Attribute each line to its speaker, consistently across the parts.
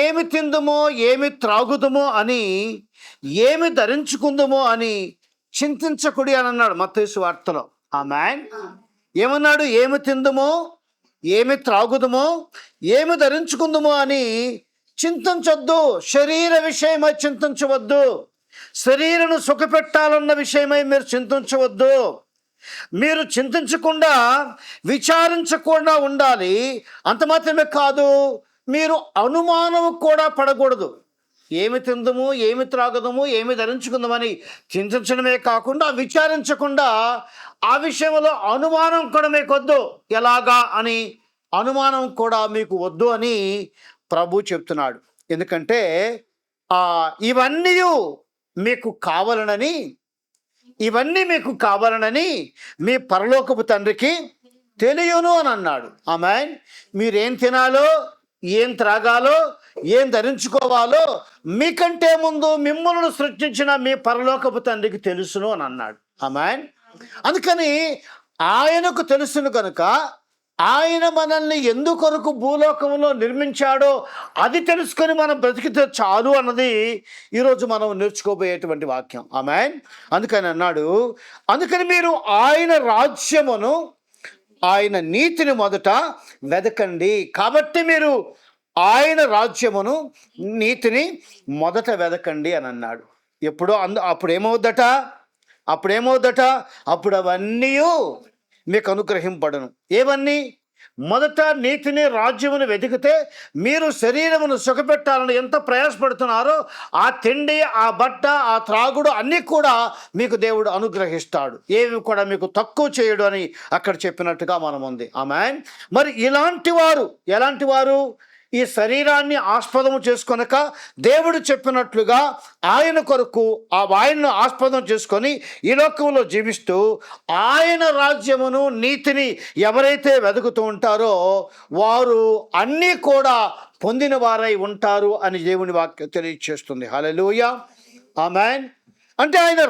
Speaker 1: ఏమి తిందుమో ఏమి త్రాగుదుమో అని, ఏమి ధరించుకుందుమో అని చింతించకుడి అని అన్నాడు మత్తయి సువార్తలో. ఆమేన్. ఏమన్నాడు? ఏమి తిందుమో ఏమి త్రాగుదుమో ఏమి ధరించుకుందుమో అని చింతించొద్దు. శరీర విషయమై చింతించవద్దు. శరీరను సుఖపెట్టాలన్న విషయమై మీరు చింతించవద్దు. మీరు చింతించకుండా విచారించకుండా ఉండాలి. అంత మాత్రమే కాదు, మీరు అనుమానం కూడా పడకూడదు. ఏమి తిందుము ఏమి త్రాగుదము ఏమి ధరించుకుందామని చింతించడమే కాకుండా విచారించకుండా ఆ విషయంలో అనుమానం కూడా మీకు వద్దు. ఎలాగా అని అనుమానం కూడా మీకు వద్దు అని ప్రభు చెప్తున్నాడు. ఎందుకంటే ఇవన్నీ మీకు కావాలనని మీ పరలోకపు తండ్రికి తెలియను అని అన్నాడు. ఆమేన్. మీరేం తినాలో ఏం త్రాగాలో ఏం ధరించుకోవాలో మీకంటే ముందు మిమ్మల్ని సృష్టించిన మీ పరలోకపు తండ్రికి తెలుసును అని అన్నాడు. ఆమేన్. అందుకని ఆయనకు తెలుసును కనుక ఆయన మనల్ని ఎందుకొరకు భూలోకంలో నిర్మించాడో అది తెలుసుకొని మనం బ్రతికితే చాలు అన్నది ఈరోజు మనం నేర్చుకోబోయేటువంటి వాక్యం. ఆమేన్. అందుకని అన్నాడు, అందుకని మీరు ఆయన రాజ్యమును ఆయన నీతిని మొదట వెదకండి. కాబట్టి మీరు ఆయన రాజ్యమును నీతిని మొదట వెదకండి అని అన్నాడు. ఎప్పుడో అప్పుడేమవుద్దట అప్పుడు అవన్నీ మీకు అనుగ్రహింపడను. ఏవన్నీ? మొదట నీతిని రాజ్యమును వెతికితే మీరు శరీరమును సుఖపెట్టాలని ఎంత ప్రయాసపడుతున్నారో ఆ తిండి ఆ బట్ట ఆ త్రాగుడు అన్నీ కూడా మీకు దేవుడు అనుగ్రహిస్తాడు. ఏవి కూడా మీకు తక్కువ చేయడు అని అక్కడ చెప్పినట్టుగా మనం ఉంది. ఆమేన్. మరి ఎలాంటి వారు ఈ శరీరాన్ని ఆస్పదము చేసుకొనక దేవుడు చెప్పినట్లుగా ఆయన కొరకు ఆయనను ఆస్పదం చేసుకొని ఈ లోకంలో జీవిస్తూ ఆయన రాజ్యమును నీతిని ఎవరైతే వెతుకుతూ ఉంటారో వారు అన్నీ కూడా పొందిన వారై ఉంటారు అని దేవుని వాక్యం తెలియజేస్తుంది. హల్లెలూయా. ఆమేన్. అంటే ఆయన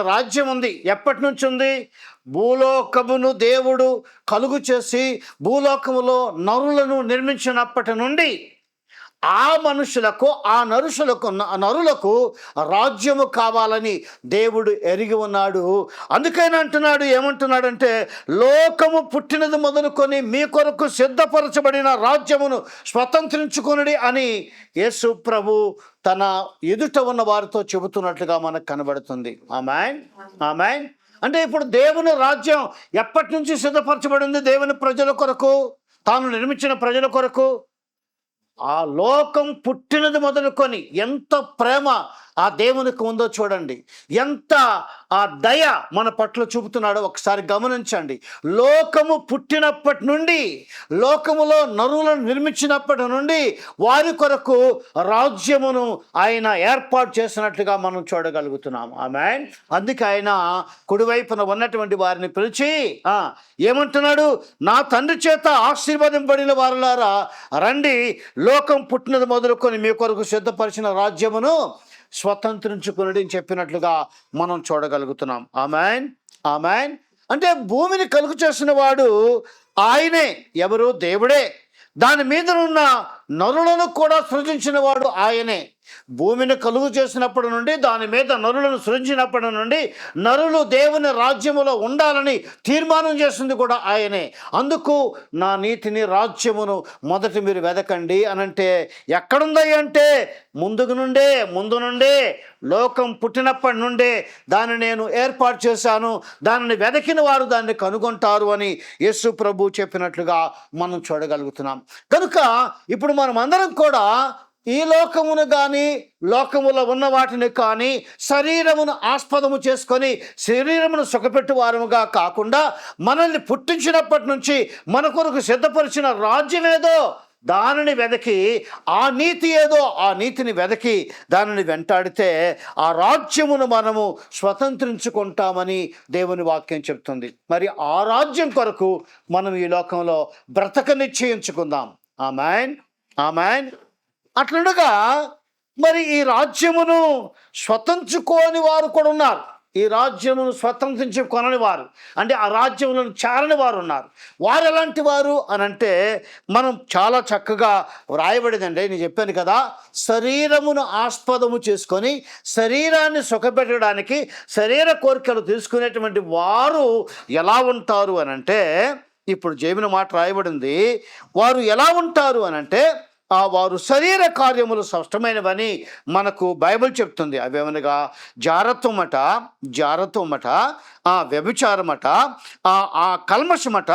Speaker 1: రాజ్యం ఉంది. ఎప్పటి నుంచి ఉంది? భూలోకమును దేవుడు కలుగు చేసి భూలోకములో నరులను నిర్మించినప్పటి నుండి ఆ నరులకు రాజ్యము కావాలని దేవుడు ఎరిగి ఉన్నాడు. అందుకని అంటున్నాడు, ఏమంటున్నాడంటే లోకము పుట్టినది మొదలుకొని మీ కొరకు సిద్ధపరచబడిన రాజ్యమును స్వతంత్రించుకొనుడి అని యేసు ప్రభు తన ఎదుట ఉన్న వారితో చెబుతున్నట్లుగా మనకు కనబడుతుంది. ఆమేన్. అంటే ఇప్పుడు దేవుని రాజ్యం ఎప్పటి నుంచి సిద్ధపరచబడింది? దేవుని ప్రజల కొరకు, తాను నిర్మించిన ప్రజల కొరకు. ఆ లోకం పుట్టినది మొదలుకొని ఎంత ప్రేమ ఆ దేవునికి ఉందో చూడండి. ఎంత ఆ దయ మన పట్ల చూపుతున్నాడో ఒకసారి గమనించండి. లోకము పుట్టినప్పటి నుండి, లోకములో నరులను నిర్మించినప్పటి నుండి వారి కొరకు రాజ్యమును ఆయన ఏర్పాటు చేసినట్లుగా మనం చూడగలుగుతున్నాం. ఆమేన్. అందుకే ఆయన కుడివైపున ఉన్నటువంటి వారిని పిలిచి ఏమంటున్నాడు? నా తండ్రి చేత ఆశీర్వదింపబడిన వారులారా రండి, లోకం పుట్టినది మొదలుకొని మీ కొరకు సిద్ధపరిచిన రాజ్యమును స్వతంత్రించుకుని చెప్పినట్లుగా మనం చూడగలుగుతున్నాం. ఆమేన్. అంటే భూమిని కలుగు చేసిన వాడు ఆయనే. ఎవరు? దేవుడే. దాని మీద ఉన్న నరులను కూడా సృజించిన వాడు ఆయనే. భూమిని కలుగు చేసినప్పటి నుండి, దాని మీద నరులను సృజించినప్పటి నుండి నరులు దేవుని రాజ్యములో ఉండాలని తీర్మానం చేసింది కూడా ఆయనే. అందుకు నా నీతిని రాజ్యమును మొదట మీరు వెదకండి అనంటే ఎక్కడుంది అంటే ముందు నుండే లోకం పుట్టినప్పటి నుండే దాన్ని నేను ఏర్పాటు చేశాను, దానిని వెదకిన వారు దాన్ని కనుగొంటారు అని యేసు ప్రభు చెప్పినట్లుగా మనం చూడగలుగుతున్నాం. కనుక ఇప్పుడు మనం అందరం కూడా ఈ లోకమును కానీ లోకములో ఉన్న వాటిని కానీ శరీరమును ఆస్పదము చేసుకొని శరీరమును సుఖపెట్టు వారముగా కాకుండా మనల్ని పుట్టించినప్పటి నుంచి మన కొరకు సిద్ధపరిచిన రాజ్యం ఏదో దానిని వెదకి, ఆ నీతి ఏదో ఆ నీతిని వెదకి దానిని వెంటాడితే ఆ రాజ్యమును మనము స్వతంత్రించుకుంటామని దేవుని వాక్యం చెప్తుంది. మరి ఆ రాజ్యం కొరకు మనం ఈ లోకంలో బ్రతక నిశ్చయించుకుందాం. ఆమేన్. అట్లుండగా మరి ఈ రాజ్యమును స్వతంత్రించుకోని వారు కూడా ఉన్నారు. ఈ రాజ్యమును స్వతంత్రించి కొనని వారు, అంటే ఆ రాజ్యములను చారని వారు ఉన్నారు. వారు ఎలాంటి వారు అని అంటే మనం చాలా చక్కగా వ్రాయబడిందండి. నేను చెప్పాను కదా, శరీరమును ఆస్పదము చేసుకొని శరీరాన్ని సుఖపెట్టడానికి శరీర కోరికలు తీసుకునేటువంటి వారు ఎలా ఉంటారు అని అంటే, ఇప్పుడు జేమిన మాట రాయబడింది. వారు ఎలా ఉంటారు అని అంటే, వారు శరీర కార్యములు స్పష్టమైనవని మనకు బైబిల్ చెప్తుంది. అవేమనగా జారత్వమట, వ్యభిచారమట, కల్మషమట,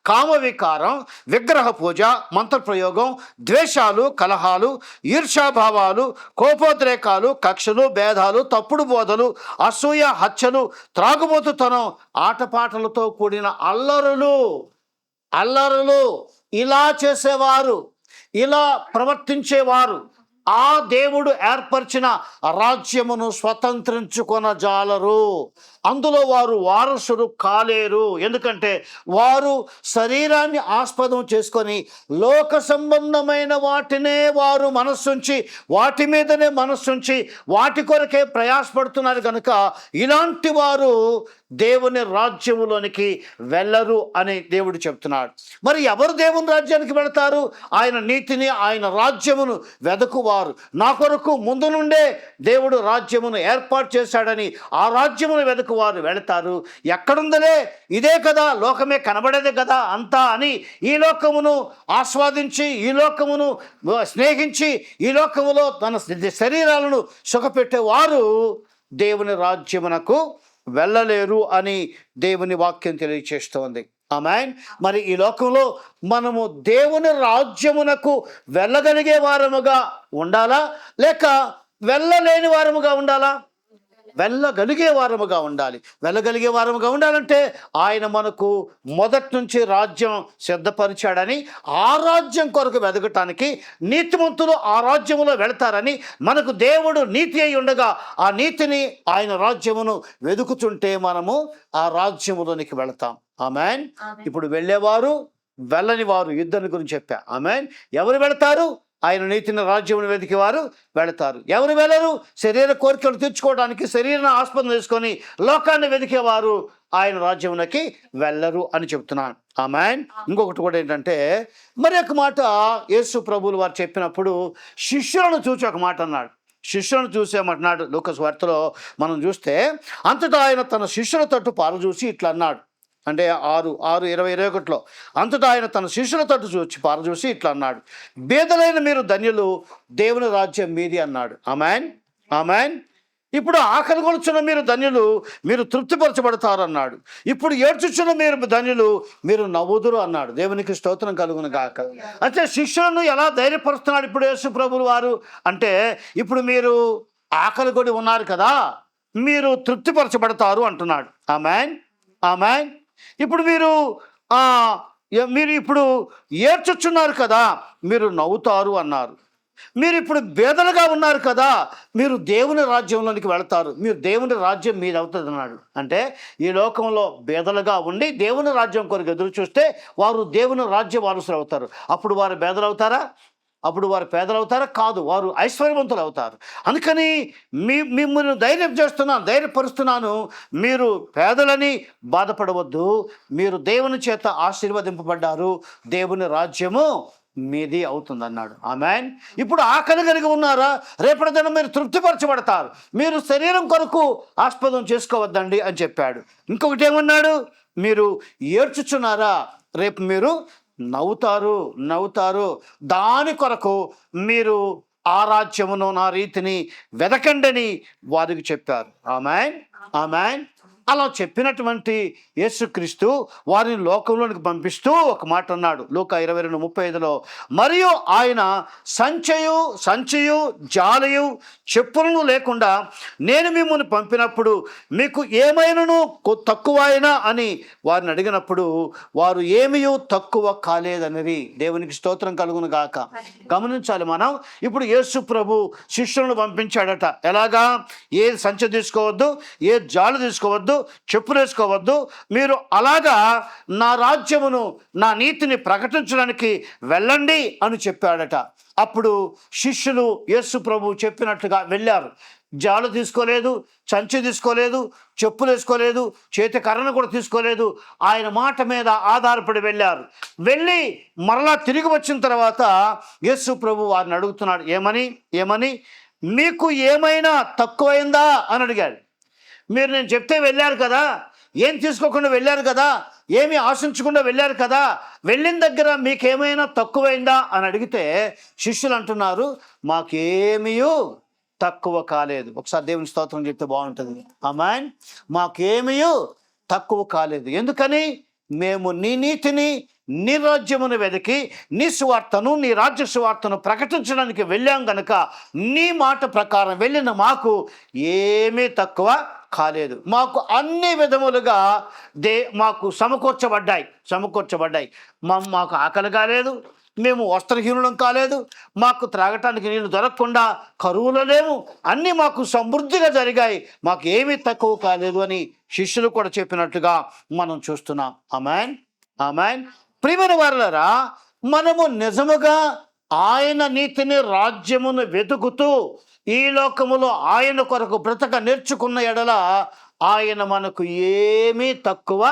Speaker 1: కామవికారం, విగ్రహ పూజ, మంత్రప్రయోగం, ద్వేషాలు, కలహాలు, ఈర్ష్యాభావాలు, కోపోద్రేకాలు, కక్షలు, భేదాలు, తప్పుడు బోధలు, అసూయ, హత్యలు, త్రాగుబోతుతనం, ఆటపాటలతో కూడిన అల్లరులు ఇలా చేసేవారు, ఇలా ప్రవర్తించేవారు ఆ దేవుడు ఏర్పరిచిన రాజ్యమును స్వతంత్రించుకొనజాలరు. అందులో వారు వారసులు కాలేరు. ఎందుకంటే వారు శరీరాన్ని ఆస్పదం చేసుకొని లోక సంబంధమైన వాటినే వారు మనస్సుంచి, వాటి మీదనే మనస్సుంచి వాటి కొరకే ప్రయాసపడుతున్నారు కనుక ఇలాంటి వారు దేవుని రాజ్యములోనికి వెళ్ళరు అని దేవుడు చెప్తున్నాడు. మరి ఎవరు దేవుని రాజ్యానికి వెళతారు? ఆయన నీతిని, ఆయన రాజ్యమును వెదకువారు. నా కొరకు ముందు నుండే దేవుడు రాజ్యమును ఏర్పాటు చేశాడని ఆ రాజ్యమును వెదకువారు వెళతారు. ఎక్కడుందలే, ఇదే కదా, లోకమే కనబడేదే కదా అంతా అని ఈ లోకమును ఆస్వాదించి, ఈ లోకమును స్నేహించి, ఈ లోకములో తన శరీరాలను సుఖపెట్టేవారు దేవుని రాజ్యమునకు వెళ్ళలేరు అని దేవుని వాక్యం తెలియచేస్తోంది. ఆమేన్. మరి ఈ లోకంలో మనము దేవుని రాజ్యమునకు వెళ్ళగలిగే వారముగా ఉండాలా, లేక వెళ్ళలేని వారముగా ఉండాలా? వెళ్ళగలిగే వారముగా ఉండాలి. వెళ్ళగలిగే వారముగా ఉండాలంటే ఆయన మనకు మొదటి నుంచి రాజ్యం సిద్ధపరిచాడని, ఆ రాజ్యం కొరకు వెదకటానికి నీతిమంతులు ఆ రాజ్యములో వెళతారని, మనకు దేవుడు నీతి అయి ఉండగా ఆ నీతిని, ఆయన రాజ్యమును వెదుకుతుంటే మనము ఆ రాజ్యములోనికి వెళతాం. ఆమేన్. ఇప్పుడు వెళ్ళేవారు, వెళ్ళని వారు ఇద్దరిని గురించి చెప్పా. ఆమేన్. ఎవరు వెళతారు? ఆయన నీతిని, రాజ్యమును వెతికేవారు వెళతారు. ఎవరు వెళ్ళరు? శరీర కోరికలు తీర్చుకోవడానికి శరీరాన్ని ఆస్పదం చేసుకొని లోకాన్ని వెతికేవారు ఆయన రాజ్యమునకి వెళ్ళరు అని చెప్తున్నాను. ఆమేన్. ఇంకొకటి కూడా ఏంటంటే, మరి ఒక మాట యేసు ప్రభువులు వారు చెప్పినప్పుడు శిష్యులను చూసి ఒక మాట అన్నాడు. శిష్యులను చూసేమంటున్నాడు. లూకాసు వార్తలో మనం చూస్తే, అంతటా ఆయన తన శిష్యుల తట్టు పారచూసి ఇట్లా అన్నాడు. అంటే 6:20-21 అంతటా ఆయన తన శిష్యుల తట్టు పారచూసి ఇట్లా అన్నాడు, బీదలైన మీరు ధన్యులు, దేవుని రాజ్యం మీది అన్నాడు. ఆమేన్. ఆమేన్. ఇప్పుడు ఆకలి కొలుచున్న మీరు ధన్యులు, మీరు తృప్తిపరచబడతారు అన్నాడు. ఇప్పుడు ఏడ్చుచున్న మీరు ధన్యులు, మీరు నవ్వుదురు అన్నాడు. దేవునికి స్తోత్రం కలుగును గాక. అంటే శిష్యులను ఎలా ధైర్యపరుస్తున్నాడు ఇప్పుడు యేసు ప్రభువులు వారు అంటే, ఇప్పుడు మీరు ఆకలి కొడి ఉన్నారు కదా, మీరు తృప్తిపరచబడతారు అంటున్నాడు. ఆమేన్. ఆమేన్. ఇప్పుడు మీరు ఇప్పుడు ఏడ్చుచున్నారు కదా, మీరు నవ్వుతారు అన్నారు. మీరు ఇప్పుడు బేదలుగా ఉన్నారు కదా, మీరు దేవుని రాజ్యంలోనికి వెళతారు, మీరు దేవుని రాజ్యం మీద అవుతుంది అన్నాడు. అంటే ఈ లోకంలో బేదలుగా ఉండి దేవుని రాజ్యం కొరకు ఎదురు చూస్తే వారు దేవుని రాజ్య వారసులు అవుతారు. అప్పుడు వారు బేదలు అవుతారా? అప్పుడు వారు పేదలు అవుతారా? కాదు, వారు ఐశ్వర్యవంతులు అవుతారు. అందుకని మిమ్మల్ని ధైర్యపరుస్తున్నాను. మీరు పేదలని బాధపడవద్దు, మీరు దేవుని చేత ఆశీర్వదింపబడ్డారు, దేవుని రాజ్యము మీది అవుతుంది అన్నాడు. ఆమేన్. ఇప్పుడు ఆకలి కలిగి ఉన్నారా? రేపటి దినం మీరు తృప్తిపరచబడతారు, మీరు శరీరం కొరకు ఆస్పదం చేసుకోవద్దండి అని చెప్పాడు. ఇంకొకటి ఏమన్నాడు? మీరు ఏడ్చుచున్నారా? రేపు మీరు నవ్వుతారు. దాని కొరకు మీరు ఆ రాజ్యమును, నా రీతిని వెదకండని వారికి చెప్పారు. ఆమేన్. ఆమేన్. అలా చెప్పినటువంటి యేసుక్రీస్తు వారిని లోకంలోనికి పంపిస్తూ ఒక మాట అన్నాడు. లూకా 22:35 మరియు ఆయన సంచియు జాలియు చెప్పులను లేకుండా నేను మిమ్మల్ని పంపినప్పుడు మీకు ఏమైనాను తక్కువ అయినా అని వారిని అడిగినప్పుడు వారు ఏమీ తక్కువ కాలేదనేది. దేవునికి స్తోత్రం కలుగును గాక. గమనించాలి మనం. ఇప్పుడు యేసు ప్రభు శిష్యులను పంపించాడట. ఎలాగా? ఏ సంచి తీసుకోవద్దు, ఏ జాలు తీసుకోవద్దు, తినవద్దు, చెప్పులు వేసుకోవద్దు, మీరు అలాగా నా రాజ్యమును, నా నీతిని ప్రకటించడానికి వెళ్ళండి అని చెప్పాడట. అప్పుడు శిష్యులు యేసు ప్రభు చెప్పినట్టుగా వెళ్ళారు. జాలు తీసుకోలేదు, సంచి తీసుకోలేదు, చెప్పులు వేసుకోలేదు, చేతి కర్రను కూడా తీసుకోలేదు. ఆయన మాట మీద ఆధారపడి వెళ్ళారు. వెళ్ళి మరలా తిరిగి వచ్చిన తర్వాత యేసు ప్రభు వారిని అడుగుతున్నాడు, ఏమని మీకు ఏమైనా తక్కువైందా అని అడిగాడు. మీరు నేను చెప్తే వెళ్ళారు కదా, ఏం తీసుకోకుండా వెళ్ళారు కదా, ఏమీ ఆశించకుండా వెళ్ళారు కదా, వెళ్ళిన దగ్గర మీకేమైనా తక్కువైందా అని అడిగితే శిష్యులు అంటున్నారు, మాకేమీ తక్కువ కాలేదు. ఒకసారి దేవుని స్తోత్రం చెప్తే బాగుంటుంది. ఆమేన్. మాకేమీ తక్కువ కాలేదు. ఎందుకని? మేము నీ నీతిని, నీ రాజ్యమును వెతికి నీ సువార్తను, నీ రాజ్య సువార్తను ప్రకటించడానికి వెళ్ళాం గనుక నీ మాట ప్రకారం వెళ్ళిన మాకు ఏమీ తక్కువ కాలేదు. మాకు అన్ని విధములుగా మాకు సమకూర్చబడ్డాయి. మాకు ఆకలి కాలేదు, మేము వస్త్రహీనులం కాలేదు, మాకు త్రాగటానికి నీళ్ళు దొరకకుండా కరువులో లేము, అన్నీ మాకు సమృద్ధిగా జరిగాయి, మాకు ఏమీ తక్కువ కాలేదు అని శిష్యులు కూడా చెప్పినట్టుగా మనం చూస్తున్నాం. ఆమేన్. ప్రియమైన వారలారా, మనము నిజముగా ఆయన నీతిని, రాజ్యమును వెతుకుతూ ఈ లోకములో ఆయన కొరకు బ్రతక నేర్చుకున్న ఎడల ఆయన మనకు ఏమీ తక్కువ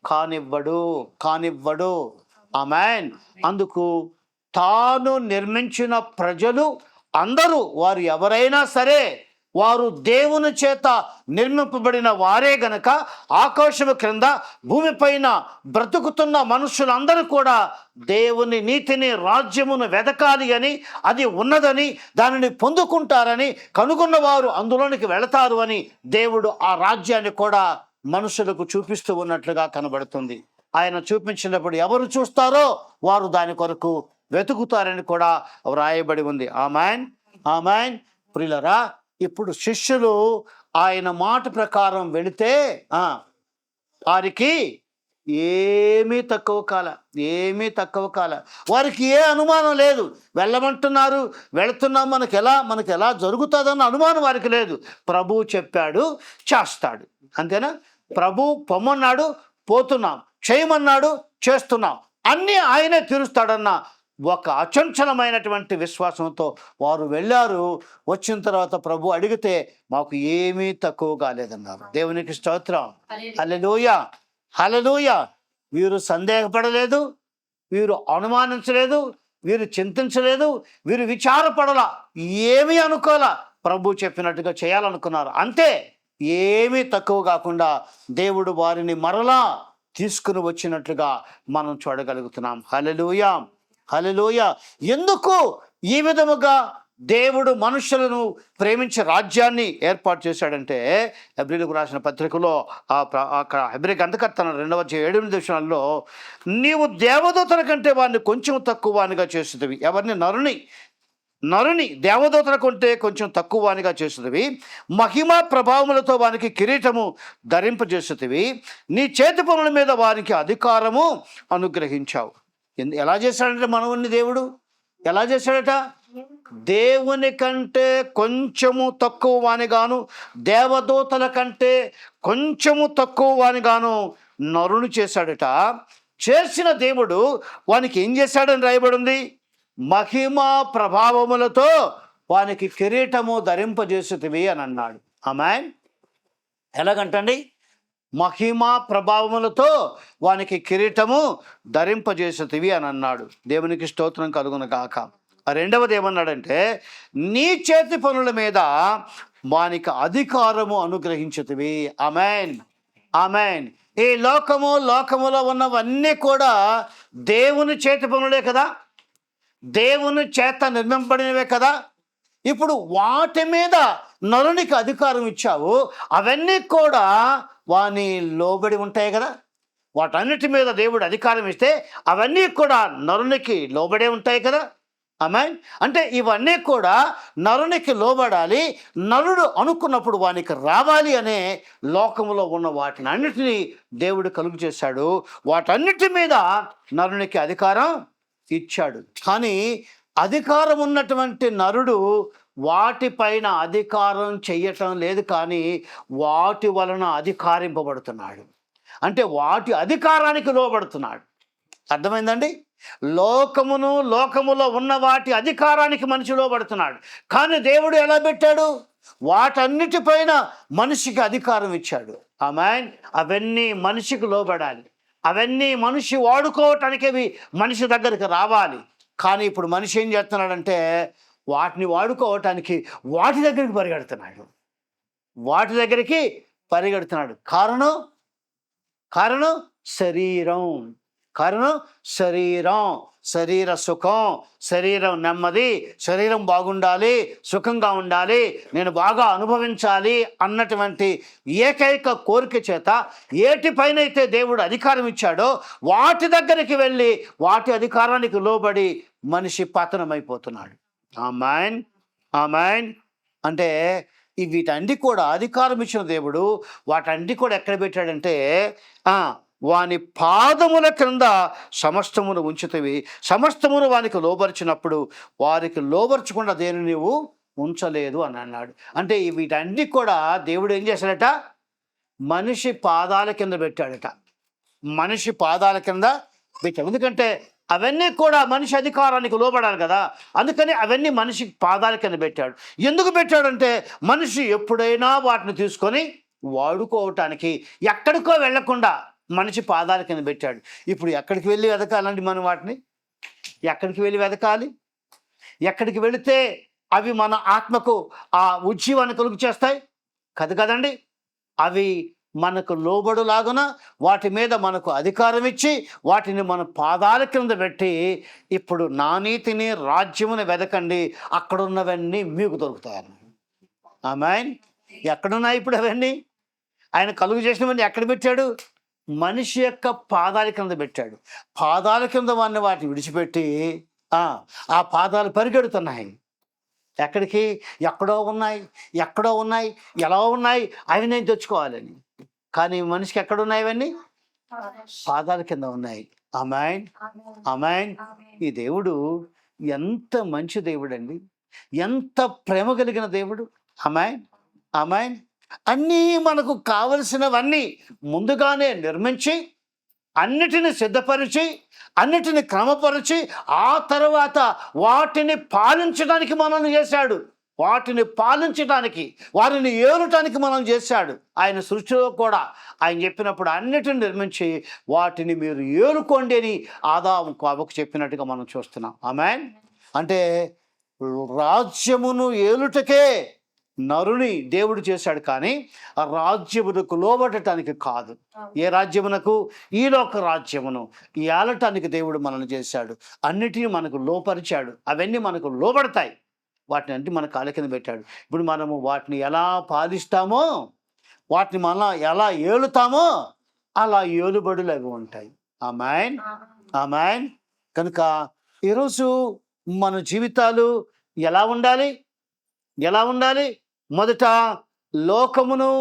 Speaker 1: కానివ్వడు. ఆమేన్. అందుకు తాను నిర్మించిన ప్రజలు అందరూ, వారు ఎవరైనా సరే, వారు దేవుని చేత నిర్మింపబడిన వారే గనక ఆకాశము క్రింద భూమిపైన బ్రతుకుతున్న మనుషులందరూ కూడా దేవుని నీతిని, రాజ్యమును వెదకాలి అని, అది ఉన్నదని, దానిని పొందుకుంటారని, కనుగొన్న వారు అందులోనికి వెళతారు అని దేవుడు ఆ రాజ్యాన్ని కూడా మనుషులకు చూపిస్తూ ఉన్నట్లుగా కనబడుతుంది. ఆయన చూపించినప్పుడు ఎవరు చూస్తారో వారు దాని కొరకు వెతుకుతారని కూడా వ్రాయబడి ఉంది. ఆమేన్. ప్రియులారా, ఇప్పుడు శిష్యులు ఆయన మాట ప్రకారం వెళితే వారికి ఏమీ తక్కువ కాల. వారికి ఏ అనుమానం లేదు. వెళ్ళమంటున్నారు, వెళుతున్నాం, మనకి ఎలా జరుగుతుందన్న అనుమానం వారికి లేదు. ప్రభు చెప్పాడు, చేస్తాడు. అంతేనా? ప్రభు పొమ్మన్నాడు, పోతున్నాం, చేయమన్నాడు, చేస్తున్నాం, అన్నీ ఆయనే తీరుస్తాడన్న ఒక అచంచలమైనటువంటి విశ్వాసంతో వారు వెళ్ళారు. వచ్చిన తర్వాత ప్రభు అడిగితే మాకు ఏమీ తక్కువ కాలేదన్నారు. దేవునికి స్తోత్రం. హల్లెలూయా. వీరు సందేహపడలేదు, వీరు అనుమానించలేదు, వీరు చింతించలేదు, వీరు విచారపడలా, ఏమీ అనుకోలా. ప్రభు చెప్పినట్టుగా చేయాలనుకున్నారు. అంతే. ఏమీ తక్కువ కాకుండా దేవుడు వారిని మరలా తీసుకుని వచ్చినట్లుగా మనం చూడగలుగుతున్నాం. హల్లెలూయా. ఎందుకు ఈ విధముగా దేవుడు మనుషులను ప్రేమించే రాజ్యాన్ని ఏర్పాటు చేశాడంటే, హెబ్రీలకు రాసిన పత్రికలో అక్కడ హెబ్రీ గ్రంథకర్త 2:7 నీవు దేవదూతల కంటే వారిని కొంచెం తక్కువ వానిగా చేస్తున్నవి. ఎవరిని? నరుని దేవదూతల కంటే కొంచెం తక్కువ వానిగా చేస్తున్నవి. మహిమా ప్రభావములతో వానికి కిరీటము ధరింపజేస్తున్నవి. నీ చేతి పనుల మీద వారికి అధికారము అనుగ్రహించావు. ఎలా చేశాడంటే మనవుని దేవుడు ఎలా చేశాడట? దేవుని కంటే కొంచెము తక్కువ వానిగాను, దేవదూతల కంటే కొంచెము తక్కువ వానిగాను నరుని చేశాడట. చేసిన దేవుడు వానికి ఏం చేశాడని రాయబడి ఉంది? మహిమా ప్రభావములతో వానికి కిరీటము ధరింపజేస్తువి అని అన్నాడు. ఆమేన్. ఎలాగంటండి? మహిమా ప్రభావములతో వానికి కిరీటము ధరింపజేస్తువి అని అన్నాడు. దేవునికి స్తోత్రం కలుగును గాక. రెండవది ఏమన్నాడంటే, నీ చేతి పనుల మీద వానికి అధికారము అనుగ్రహించుతువి. ఆమేన్. ఈ లోకములో ఉన్నవన్నీ కూడా దేవుని చేతి పనులే కదా, దేవుని చేత నిర్మింపబడినవే కదా. ఇప్పుడు వాటి మీద నరునికి అధికారం ఇచ్చావు, అవన్నీ కూడా వాని లోబడి ఉంటాయి కదా. వాటన్నిటి మీద దేవుడు అధికారం ఇస్తే అవన్నీ కూడా నరునికి లోబడే ఉంటాయి కదా. ఆమేన్. అంటే ఇవన్నీ కూడా నరునికి లోబడాలి, నరుడు అనుకున్నప్పుడు వానికి రావాలి అనే లోకములో ఉన్న వాటిని అన్నిటినీ దేవుడు కలుగు చేశాడు. వాటన్నిటి మీద నరునికి అధికారం ఇచ్చాడు. కానీ అధికారం ఉన్నటువంటి నరుడు వాటిపైన అధికారం చెయ్యటం లేదు, కానీ వాటి వలన అధికారింపబడుతున్నాడు. అంటే వాటి అధికారానికి లోబడుతున్నాడు. అర్థమైందండి? లోకములో ఉన్న వాటి అధికారానికి మనిషి లోబడుతున్నాడు. కానీ దేవుడు ఎలా పెట్టాడు? వాటన్నిటిపైన మనిషికి అధికారం ఇచ్చాడు. ఆమేన్. అవన్నీ మనిషికి లోబడాలి. అవన్నీ మనిషి వాడుకోవటానికి అవి మనిషి దగ్గరికి రావాలి. కానీ ఇప్పుడు మనిషి ఏం చేస్తున్నాడంటే వాటిని వాడుకోవటానికి వాటి దగ్గరికి పరిగెడుతున్నాడు. వాటి దగ్గరికి పరిగెడుతున్నాడు. కారణం శరీరం. శరీర సుఖం, శరీరం నెమ్మది, శరీరం బాగుండాలి, సుఖంగా ఉండాలి, నేను బాగా అనుభవించాలి అన్నటువంటి ఏకైక కోరిక చేత ఏటిపైనైతే దేవుడు అధికారం ఇచ్చాడో వాటి దగ్గరికి వెళ్ళి వాటి అధికారానికి లోబడి మనిషి పతనమైపోతున్నాడు. ఆమేన్. అంటే వీటన్ని కూడా అధికారం ఇచ్చిన దేవుడు వాటన్ని కూడా ఎక్కడ పెట్టాడంటే వాని పాదముల క్రింద సమస్తమును ఉంచుతవి, సమస్తమును వానికి లోబరిచినప్పుడు వారికి లోబర్చకుండా దేని నీవు ఉంచలేదు అని అన్నాడు. అంటే వీటన్ని కూడా దేవుడు ఏం చేశాడట? మనిషి పాదాల కింద పెట్టాడట. మనిషి పాదాల కింద పెట్టాడు. ఎందుకంటే అవన్నీ కూడా మనిషి అధికారానికి లోబడాలి కదా. అందుకని అవన్నీ మనిషి పాదాల కింద పెట్టాడు. ఎందుకు పెట్టాడంటే మనిషి ఎప్పుడైనా వాటిని తీసుకొని వాడుకోవటానికి ఎక్కడికో వెళ్లకుండా మనిషి పాదాల కింద పెట్టాడు. ఇప్పుడు ఎక్కడికి వెళ్ళి వెతకాలండి మనం? వాటిని ఎక్కడికి వెళ్ళి వెతకాలి? ఎక్కడికి వెళితే అవి మన ఆత్మకు ఆ ఉజ్జీవాన్ని కలుగు చేస్తాయి కదండి. అవి మనకు లోబడులాగున వాటి మీద మనకు అధికారం ఇచ్చి వాటిని మన పాదాల కింద పెట్టి ఇప్పుడు నా నీతిని రాజ్యమును వెతకండి, అక్కడున్నవన్నీ మీకు దొరుకుతాయని. ఆమేన్. ఎక్కడున్నాయి ఇప్పుడు అవన్నీ? ఆయన కలుగు చేసినవన్నీ ఎక్కడ పెట్టాడు? మనిషి యొక్క పాదాల కింద పెట్టాడు. పాదాల కింద వాటిని విడిచిపెట్టి ఆ పాదాలు పరిగెడుతున్నాయి. ఎక్కడికి? ఎక్కడో ఉన్నాయి, ఎలా ఉన్నాయి అవి నేను తెచ్చుకోవాలని. కానీ మనిషికి ఎక్కడున్నాయి అవన్నీ? పాదాల కింద ఉన్నాయి. ఆమేన్. ఈ దేవుడు ఎంత మంచి దేవుడు అండి, ఎంత ప్రేమ కలిగిన దేవుడు. ఆమేన్. అన్నీ మనకు కావలసినవన్నీ ముందుగానే నిర్మించి అన్నిటిని సిద్ధపరిచి అన్నిటిని క్రమపరిచి ఆ తర్వాత వాటిని పాలించడానికి మనల్ని చేశాడు. వారిని ఏలుటానికి మనం చేశాడు. ఆయన సృష్టిలో కూడా ఆయన చెప్పినప్పుడు అన్నిటిని నిర్మించి వాటిని మీరు ఏలుకోండి అని ఆదాము హవ్వకు చెప్పినట్టుగా మనం చూస్తున్నాం. ఆమేన్. అంటే రాజ్యమును ఏలుటకే నరుని దేవుడు చేశాడు, కానీ ఆ రాజ్యమునకు లోబడటానికి కాదు. ఏ రాజ్యమునకు? ఈ లోక రాజ్యమును ఏలటానికి దేవుడు మనల్ని చేశాడు. అన్నిటినీ మనకు లోపరిచాడు. అవన్నీ మనకు లోబడతాయి. వాటిని అంటే మన కాళ్ళ కింద పెట్టాడు. ఇప్పుడు మనము వాటిని ఎలా పాలిస్తామో, వాటిని మనం ఎలా ఏలుతామో అలా ఏలుబడులు అవి ఉంటాయి. ఆమేన్. కనుక ఈరోజు మన జీవితాలు ఎలా ఉండాలి? మొదట లోకమును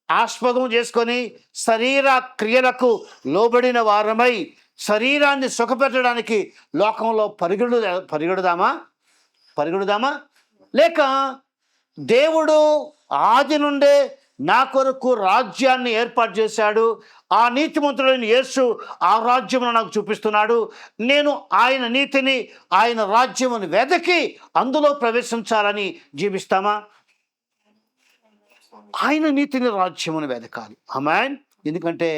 Speaker 1: ఆస్పదం చేసుకొని శరీర క్రియలకు లోబడిన వారమై శరీరాన్ని సుఖపెట్టడానికి లోకంలో పరిగెడుదామా? లేక దేవుడు ఆది నుండే నా కొరకు రాజ్యాన్ని ఏర్పాటు చేశాడు, ఆ నీతిమంతుడైన యేసు ఆ రాజ్యమును నాకు చూపిస్తున్నాడు, నేను ఆయన నీతిని ఆయన రాజ్యమును వెదకి అందులో ప్రవేశించాలని జీవిస్తామా? ఆయన నీతిని రాజ్యమును వెదకాలి. ఆమేన్. ఎందుకంటే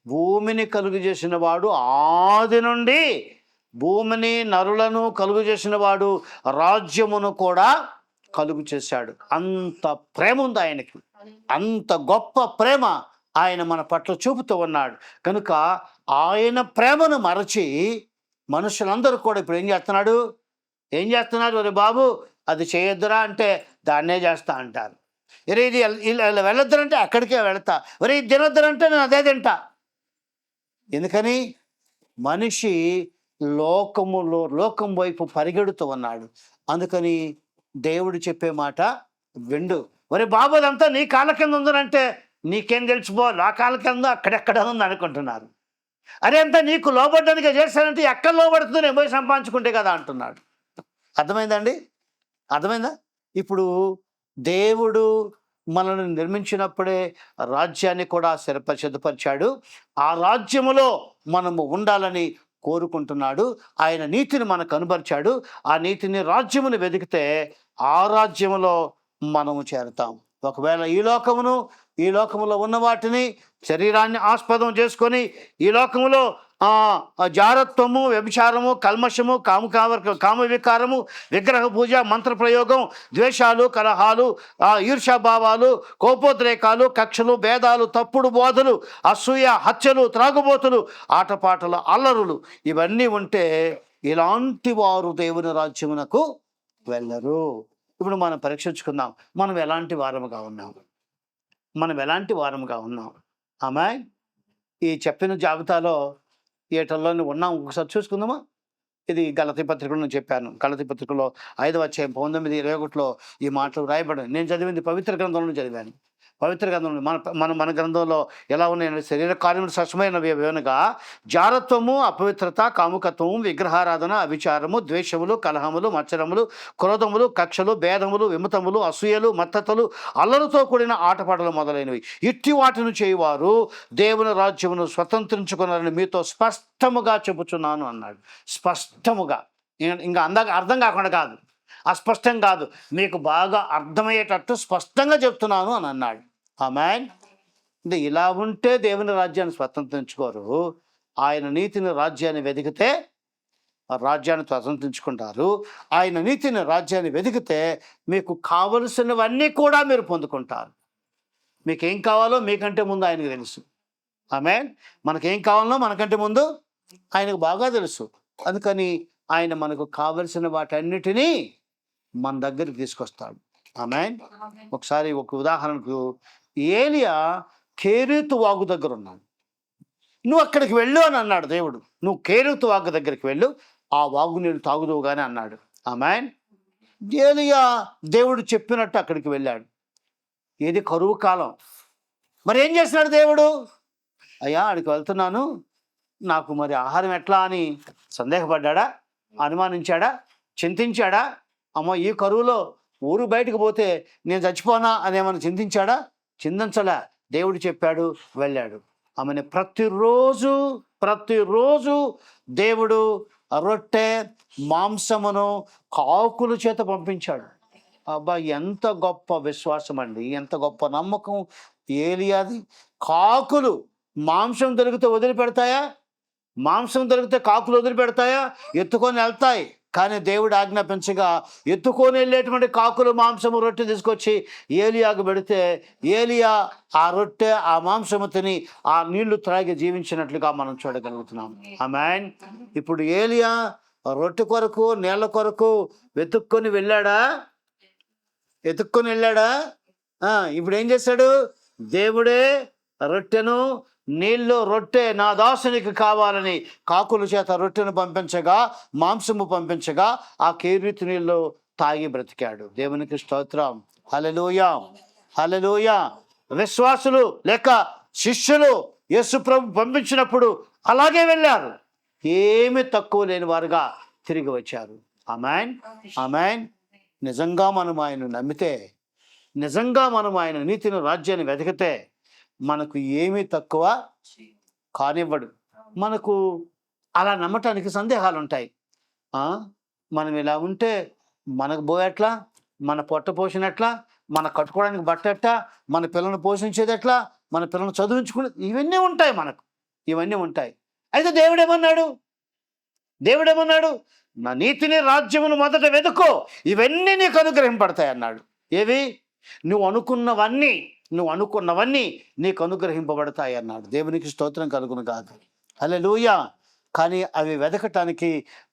Speaker 1: భూమిని కలుగు చేసిన వాడు ఆది నుండి భూమిని నరులను కలుగు చేసిన వాడు రాజ్యమును కూడా కలుగు చేశాడు. అంత ప్రేమ ఉంది ఆయనకి, అంత గొప్ప ప్రేమ ఆయన మన పట్ల చూపుతూ ఉన్నాడు. కనుక ఆయన ప్రేమను మరచి మనుషులందరూ కూడా ఇప్పుడు ఏం చేస్తున్నారు? ఒరే బాబు అది చేయొద్దురా అంటే దాన్నే చేస్తా అంటారు. ఇది వెళ్ళొద్దురంటే అక్కడికే వెళతా. ఒరే ఇది తినొద్దురంటే నేను అదే తింటా. ఎందుకని? మనిషి లోకం వైపు పరిగెడుతూ ఉన్నాడు. అందుకని దేవుడు చెప్పే మాట విండు. ఒరే బాబు అదంతా నీ కాళ్ళ కింద ఉందనంటే నీకేం తెలిసిపో, నా కాళ్ళ కింద అక్కడెక్కడ ఉంది అనుకుంటున్నారు. అరే అంతా నీకు లోబడ్డానికి చేశానంటే ఎక్కడ లోబడుతుంది? నేను పోయి సంపాదించుకుంటే కదా అంటున్నాడు. అర్థమైందా? ఇప్పుడు దేవుడు మనల్ని నిర్మించినప్పుడే రాజ్యాన్ని కూడా సిద్ధపరిచాడు. ఆ రాజ్యములో మనము ఉండాలని కోరుకుంటున్నాడు. ఆయన నీతిని మనకు కనబరిచాడు. ఆ నీతిని, రాజ్యమును వెతికితే ఆ రాజ్యములో మనము చేరతాం. ఒకవేళ ఈ లోకములో ఉన్న వాటిని, శరీరాన్ని ఆస్పదం చేసుకొని ఈ లోకములో జారత్వము, వ్యభిచారము, కల్మషము, కామవికారము, విగ్రహ పూజ, మంత్రప్రయోగం, ద్వేషాలు, కలహాలు, ఈర్ష్యాభావాలు, కోపోద్రేకాలు, కక్షలు, భేదాలు, తప్పుడు బోధలు, అసూయ, హత్యలు, త్రాగుబోతులు, ఆటపాటలు, అల్లరులు ఇవన్నీ ఉంటే ఇలాంటి వారు దేవుని రాజ్యమునకు వెళ్ళరు. ఇప్పుడు మనం పరీక్షించుకుందాం, మనం ఎలాంటి వారముగా ఉన్నాం. ఆమె ఈ చెప్పిన జాబితాలో ఏటల్లోనే ఉన్నాం. ఒకసారి చూసుకుందామా? ఇది గలతీ పత్రికలో నేను చెప్పాను. గలతీ పత్రికలో 5వ అధ్యాయం 19:21 ఈ మాటలు రాయబడి, నేను చదివింది పవిత్ర గ్రంథంలో చదివాను. పవిత్ర గ్రంథంలో మన గ్రంథంలో ఎలా ఉన్నాయంటే, శరీర కార్యములు స్పష్టమైనవి ఏవనగా జారత్వము, అపవిత్రత, కాముకత్వము, విగ్రహారాధన, అవిచారము, ద్వేషములు, కలహములు, మత్సరములు, క్రోధములు, కక్షలు, భేదములు, విమతములు, అసూయలు, మత్తతలు, అల్లలతో కూడిన ఆటపాటలు మొదలైనవి. ఇట్టి వాటిని చేయువారు దేవుని రాజ్యమును స్వతంత్రించుకున్నారని మీతో స్పష్టముగా చెబుతున్నాను అన్నాడు. స్పష్టముగా, ఇంకా అర్థం కాకుండా కాదు, అస్పష్టం కాదు, మీకు బాగా అర్థమయ్యేటట్టు స్పష్టంగా చెప్తున్నాను అని అన్నాడు. ఆమేన్. అంటే ఇలా ఉంటే దేవుని రాజ్యాన్ని స్వతంత్రించుకోరు. ఆయన నీతిని, రాజ్యాన్ని వెతికితే రాజ్యాన్ని స్వతంత్రించుకుంటారు. ఆయన నీతిని, రాజ్యాన్ని వెతికితే మీకు కావలసినవన్నీ కూడా మీరు పొందుకుంటారు. మీకేం కావాలో మీకంటే ముందు ఆయనకు తెలుసు. ఆమేన్. మనకేం కావాలో మనకంటే ముందు ఆయనకు బాగా తెలుసు. అందుకని ఆయన మనకు కావలసిన వాటన్నిటినీ మన దగ్గరికి తీసుకొస్తాడు. ఆమేన్. ఒకసారి ఒక ఉదాహరణకు, ఏలియా కేరీతు వాగు దగ్గర ఉన్నాడు. నువ్వు అక్కడికి వెళ్ళు అని అన్నాడు దేవుడు. నువ్వు కేరీతు వాగు దగ్గరికి వెళ్ళు, ఆ వాగు నీళ్ళు తాగుదువు కానీ అన్నాడు. ఆమేన్. ఏలియా దేవుడు చెప్పినట్టు అక్కడికి వెళ్ళాడు. ఏది కరువు కాలం. మరి ఏం చేస్తున్నాడు దేవుడు? అయ్యా అక్కడికి వెళ్తున్నాను, నాకు మరి ఆహారం ఎట్లా అని సందేహపడ్డా, అనుమానించాడా, చింతించాడా? అమ్మో ఈ కరువులో ఊరు బయటకు పోతే నేను చచ్చిపోనా అని ఏమైనా చింతించలే. దేవుడు చెప్పాడు, వెళ్ళాడు. ఆమెను ప్రతిరోజు దేవుడు రొట్టె, మాంసమును కాకుల చేత పంపించాడు. అబ్బా, ఎంత గొప్ప విశ్వాసం అండి, ఎంత గొప్ప నమ్మకం ఏలియాది. కాకులు మాంసం దొరికితే వదిలిపెడతాయా? మాంసం దొరికితే కాకులు వదిలిపెడతాయా? ఎత్తుకొని వెళ్తాయి. కానీ దేవుడు ఆజ్ఞాపించగా ఎత్తుకొని వెళ్ళేటువంటి కాకులు మాంసము, రొట్టె తీసుకొచ్చి ఏలియాకు పెడితే ఏలియా ఆ రొట్టె, ఆ మాంసము తిని ఆ నీళ్లు త్రాగి జీవించినట్లుగా మనం చూడగలుగుతున్నాం. ఆమేన్. ఇప్పుడు ఏలియా రొట్టె కొరకు, నీళ్ళ కొరకు వెతుక్కొని వెళ్ళాడా? ఇప్పుడు ఏం చేశాడు? దేవుడే రొట్టెను, నీళ్ళు, రొట్టె నా దాసునికి కావాలని కాకుల చేత రొట్టెను పంపించగా, మాంసము పంపించగా ఆ కేరీతు నీళ్ళు తాగి బ్రతికాడు. దేవునికి స్తోత్రం. హల్లెలూయా, హల్లెలూయా. విశ్వాసులు లేక శిష్యులు యేసు ప్రభు పంపించినప్పుడు అలాగే వెళ్ళారు. ఏమి తక్కువ లేని వారుగా తిరిగి వచ్చారు. ఆమేన్, ఆమేన్. నిజంగా మనం ఆయన నమ్మితే, నిజంగా మనం ఆయన నీతిని, రాజ్యాన్ని వెతికితే మనకు ఏమీ తక్కువ కానివ్వడు. మనకు అలా నమ్మటానికి సందేహాలు ఉంటాయి. మనం ఇలా ఉంటే మనకు పోయేట్లా, మన పొట్ట పోసినట్లా, మన కట్టుకోవడానికి బట్ట ఎట్లా, మన పిల్లలను పోషించేది ఎట్లా, మన పిల్లలను చదివించుకునే, ఇవన్నీ ఉంటాయి. అయితే దేవుడేమన్నాడు? నా నీతిని, రాజ్యమును మొదట వెతుక్కో, ఇవన్నీ నీకు అనుగ్రహింపడతాయి అన్నాడు. ఏవి? నువ్వు అనుకున్నవన్నీ నీకు అనుగ్రహింపబడతాయి అన్నాడు. దేవునికి స్తోత్రం కలుగును కాదు. హల్లెలూయా. కానీ అవి వెతకటానికి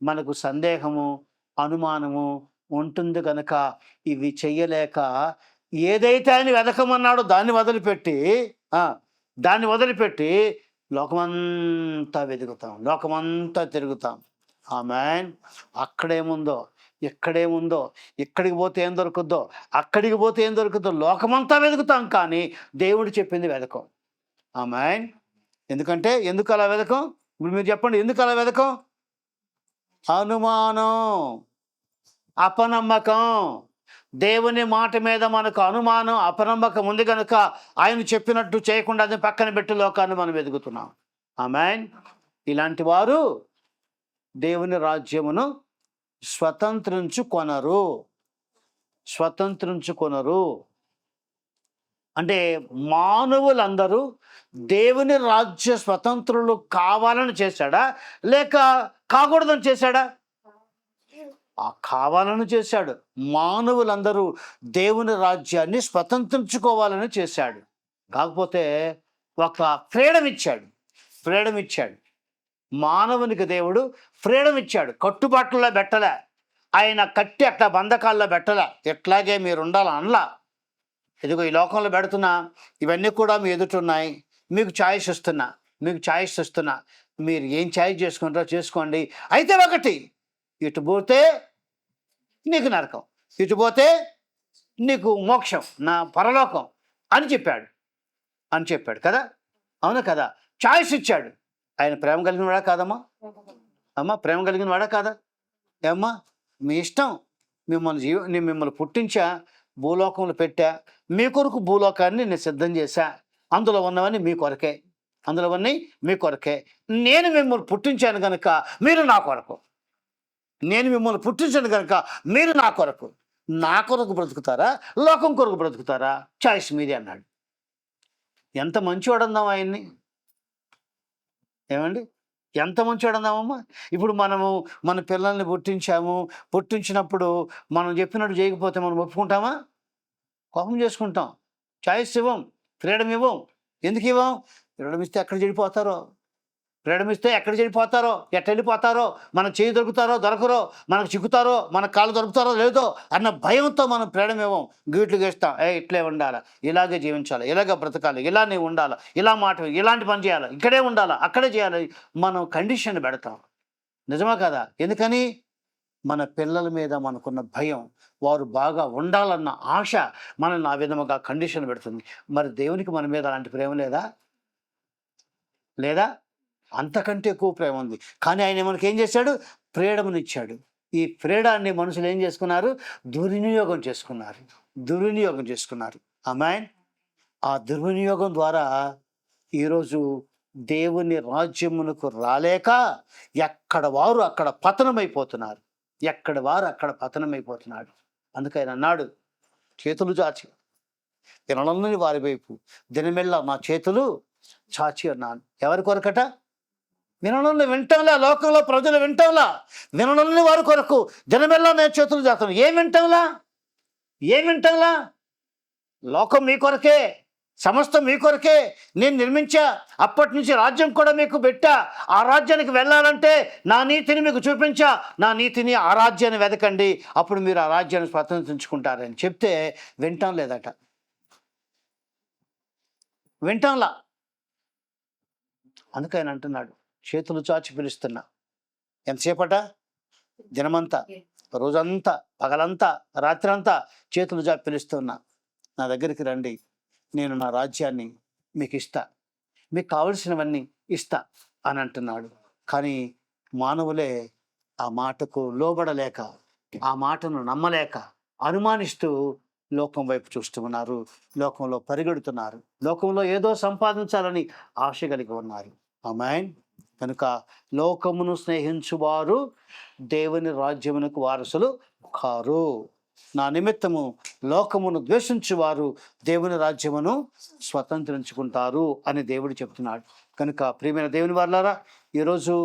Speaker 1: మనకు సందేహము, అనుమానము ఉంటుంది కనుక ఇవి చెయ్యలేక ఏదైతే ఆయన వెతకమన్నాడో దాన్ని వదిలిపెట్టి లోకమంతా వెతుకుతాం, లోకమంతా తిరుగుతాం. ఆమేన్. ఎక్కడేముందో, ఎక్కడికి పోతే ఏం దొరుకుద్దో, అక్కడికి పోతే ఏం దొరుకుద్దో, లోకమంతా వెతుకుతాం కానీ దేవుడు చెప్పింది వెతకం. ఆమేన్. ఎందుకు అలా వెతకం? ఇప్పుడు మీరు చెప్పండి, ఎందుకు అలా వెతకం? అనుమానం, అపనమ్మకం, దేవుని మాట మీద మనకు అనుమానం, అపనమ్మకం ఉంది కనుక ఆయన చెప్పినట్టు చేయకుండా అది పక్కన పెట్టి లోకాన్ని మనం వెతుకుతున్నాం. ఆమేన్. ఇలాంటి వారు దేవుని రాజ్యమును స్వతంత్రించుకొనరు. అంటే మానవులందరూ దేవుని రాజ్య స్వతంత్రులు కావాలని చేశాడా, లేక కాకూడదని చేశాడా? కావాలని చేశాడు. మానవులందరూ దేవుని రాజ్యాన్ని స్వతంత్రించుకోవాలని చేశాడు. కాకపోతే ఒక ఫ్రీడమ్ ఇచ్చాడు. మానవునికి దేవుడు ఫ్రీడమ్ ఇచ్చాడు. కట్టుబాట్లలో పెట్టలే, ఆయన కట్టి అట్లా బంధకాల్లో పెట్టలే. ఎట్లాగే మీరు ఉండాలి అనలా. ఇదిగో ఈ లోకంలో పెడుతున్నా, ఇవన్నీ కూడా మీ ఎదుటున్నాయి, మీకు ఛాయిస్ ఇస్తున్నా, మీరు ఏం ఛాయిస్ చేసుకుంటారో చేసుకోండి. అయితే ఒకటి, ఇటు పోతే నీకు నరకం, ఇటు పోతే నీకు మోక్షం, నా పరలోకం అని చెప్పాడు కదా. అవును కదా, ఛాయిస్ ఇచ్చాడు. ఆయన ప్రేమ కలిగిన వాడా కాదమ్మా? ప్రేమ కలిగిన వాడా కాదా? ఏమ్మా, మీ ఇష్టం. నేను మిమ్మల్ని పుట్టించా, భూలోకంలో పెట్టా, మీ కొరకు భూలోకాన్ని నేను సిద్ధం చేశా. అందులో ఉన్నవన్నీ మీ కొరకే. నేను మిమ్మల్ని పుట్టించాను కనుక మీరు నా కొరకు. నా కొరకు బ్రతుకుతారా, లోకం కొరకు బ్రతుకుతారా? చాయిస్ మీదే అన్నాడు. ఎంత మంచివాడు అందాం ఆయన్ని. ఏమండి, ఎంత మంచివాడు అందామమ్మా. ఇప్పుడు మన పిల్లల్ని పుట్టించినప్పుడు మనం చెప్పినట్టు చేయకపోతే మనం ఒప్పుకుంటామా? కోపం చేసుకుంటాం. చాయిస్ ఇవ్వం, ఫ్రీడమ్ ఇవ్వం. ఎందుకు ఇవ్వం? ఫ్రీడమ్ ఇస్తే ఎక్కడ చెడిపోతారో, ఎట్ట వెళ్ళిపోతారో, మనకు చేయి దొరకరో, మనకు చిక్కుతారో, మన కాళ్ళు దొరుకుతారో లేదో అన్న భయంతో మనం ఫ్రీడమ్ ఇవ్వం. గీట్లు గేస్తాం. ఇట్లే ఉండాలి, ఇలాగే జీవించాలి, ఇలాగే బ్రతకాలి, ఇలానే ఉండాలి, ఇలా మాట, ఇలాంటి పని చేయాలి, ఇక్కడే ఉండాలి, అక్కడే చేయాలి, మనం కండిషన్ పెడతాం. నిజమా కదా? ఎందుకని? మన పిల్లల మీద మనకున్న భయం, వారు బాగా ఉండాలన్న ఆశ మనల్ని ఆ విధముగా కండిషన్ పెడుతుంది. మరి దేవునికి మన మీద అలాంటి ప్రేమ లేదా? అంతకంటే ఎక్కువ ప్రేమ ఉంది. కానీ ఆయన మనకి ఏం చేశాడు? ఫ్రీడమ్ని ఇచ్చాడు. ఈ ఫ్రీడాన్ని మనుషులు ఏం చేసుకున్నారు? దుర్వినియోగం చేసుకున్నారు. ఆమేన్. ఆ దుర్వినియోగం ద్వారా ఈరోజు దేవుని రాజ్యమునకు రాలేక ఎక్కడ వారు అక్కడ పతనమైపోతున్నారు. అందుకని అన్నాడు, చేతులు చాచి వినలని వారి వైపు దినమెల్లా నా చేతులు చాచి అన్నాను. ఎవరి కొరకట? వినలని వింటంలా, లోకంలో ప్రజలు వినలని వారి కొరకు దినమెల్లా నేను చేతులు చాతాను. ఏం వింటంలా? లోకం మీ కొరకే, సమస్తం మీ కొరకే నేను నిర్మించా. అప్పటి నుంచి రాజ్యం కూడా మీకు పెట్టా. ఆ రాజ్యానికి వెళ్ళాలంటే నా నీతిని మీకు చూపించా. నా నీతిని, ఆ రాజ్యాన్ని వెతకండి, అప్పుడు మీరు ఆ రాజ్యాన్ని స్వతంత్రించుకుంటారని చెప్తే వింటాం లేదట. వింటాంలా. అందుకని అంటున్నాడు, చేతులు చాచి పిలుస్తున్నా. ఎంతసేపట? దినమంతా, రోజంతా, పగలంతా, రాత్రంతా చేతులు చాచి పిలుస్తున్నా. నా దగ్గరికి రండి, నేను నా రాజ్యాన్ని మీకు ఇస్తా, మీకు కావలసినవన్నీ ఇస్తా అని అంటున్నాడు. కానీ మానవులే ఆ మాటకు లోబడలేక, ఆ మాటను నమ్మలేక, అనుమానిస్తూ లోకం వైపు చూస్తూ ఉన్నారు, లోకంలో పరిగెడుతున్నారు, లోకంలో ఏదో సంపాదించాలని ఆశ కలిగి ఉన్నారు. ఆమేన్. కనుక లోకమును స్నేహించువారు దేవుని రాజ్యమునకు వారసులు కారు. నా నిమిత్తము లోకమును ద్వేషించువారు దేవుని రాజ్యమును స్వతంత్రించుకుంటారు అని దేవుడు చెప్తున్నాడు. కనుక ప్రియమైన దేవుని వారలారా, ఈరోజు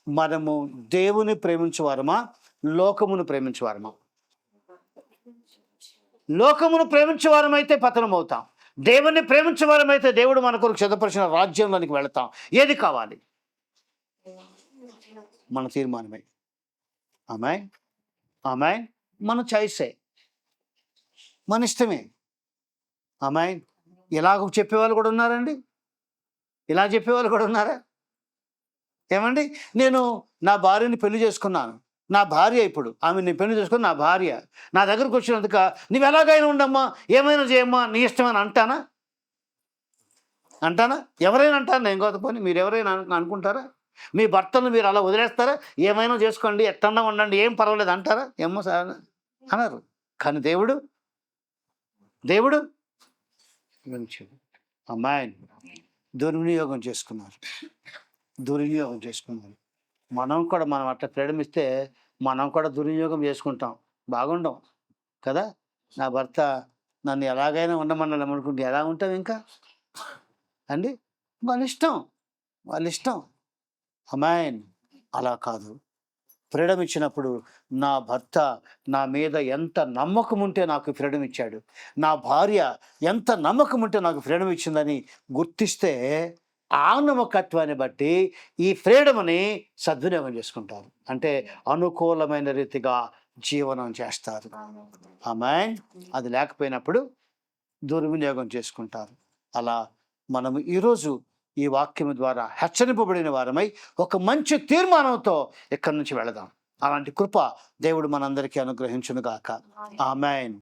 Speaker 1: మనము దేవుని ప్రేమించువారమా, లోకమును ప్రేమించువారమా? లోకమును ప్రేమించేవారమైతే పతనం అవుతాం. దేవుణ్ణి ప్రేమించేవారమైతే దేవుడు మన కొరకు సిద్ధపరిచిన రాజ్యంలోనికి వెళతాం. ఏది కావాలి? మన తీర్మానమే. ఆమేన్. మన చాయిసే, మన ఇష్టమే. ఆమేన్. ఇలాగ చెప్పేవాళ్ళు కూడా ఉన్నారండి. ఇలా చెప్పేవాళ్ళు కూడా ఉన్నారా? ఏమండి, నేను నా భార్యని పెళ్లి చేసుకున్నాను, నా భార్య ఇప్పుడు ఆమె నేను పెళ్లి చేసుకుని నా భార్య నా దగ్గరకు వచ్చినందుక నువ్వు ఎలాగైనా ఉండమ్మా, ఏమైనా చేయమ్మా, నీ ఇష్టమని అంటానా? ఎవరైనా అంటారా? నేను కోతపోని మీరు ఎవరైనా అనుకుంటారా? మీ భర్తను మీరు అలా వదిలేస్తారా? ఏమైనా చేసుకోండి, ఎట్టన్నా ఉండండి, ఏం పర్వాలేదు అంటారా? ఏమో సార్ అనరు. కానీ దేవుడు దేవుడు అమ్మాయి దుర్వినియోగం చేసుకున్నారు. మనం అట్లా ఫ్రీడమ్ ఇస్తే మనం కూడా దుర్వినియోగం చేసుకుంటాం, బాగుండం కదా. నా భర్త నన్ను ఎలాగైనా ఉండమన్నాడు అనుకుంటే ఎలా ఉంటాం ఇంకా అండి? వాళ్ళ ఇష్టం అమ్మాయి. అలా కాదు. ఫ్రీడమ్ ఇచ్చినప్పుడు నా భర్త నా మీద ఎంత నమ్మకం ఉంటే నాకు ఫ్రీడమ్ ఇచ్చాడు, నా భార్య ఎంత నమ్మకం ఉంటే నాకు ఫ్రీడమ్ ఇచ్చిందని గుర్తిస్తే ఆ నమ్మకత్వాన్ని బట్టి ఈ ఫ్రీడమ్ని సద్వినియోగం చేసుకుంటారు. అంటే అనుకూలమైన రీతిగా జీవనం చేస్తారు. ఆమేన్. అది లేకపోయినప్పుడు దుర్వినియోగం చేసుకుంటారు. అలా మనము ఈరోజు ఈ వాక్యం ద్వారా హెచ్చరింపబడిన వారమై ఒక మంచి తీర్మానంతో ఇక్కడి నుంచి వెళదాం. అలాంటి కృప దేవుడు మనందరికీ అనుగ్రహించునుగాక. ఆమేన్.